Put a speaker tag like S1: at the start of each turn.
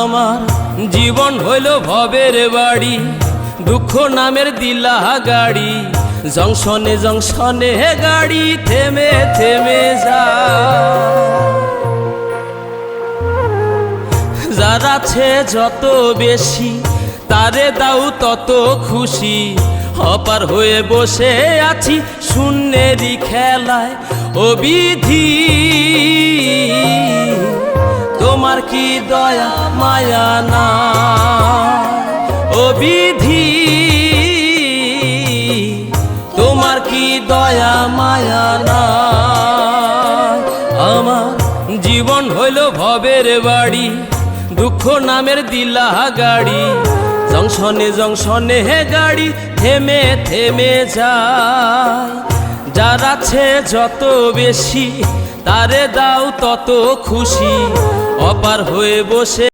S1: আমার জীবন হইল ভবের বাড়ি, দুঃখ নামের দিলা গাড়ি, জংশনে জংশনে গাড়ি থেমে থেমে যায়। যার আছে যত বেশি তারে দাও তত খুশি, অপার হয়ে বসে আছি শূন্যেরই খেলায়। ও বিধি তোমার কি দয়া মায়া না, ও বিধি তোমার কি দয়া মায়া না। আমার জীবন হইল ভবের বাড়ি, দুঃখ নামের দিলা গাড়ি, জংশনে জংশনে গাড়ি থেমে থেমে যায়। যার আছে যত বেশি তারে দাও তত খুশি, অপার হয়ে বসে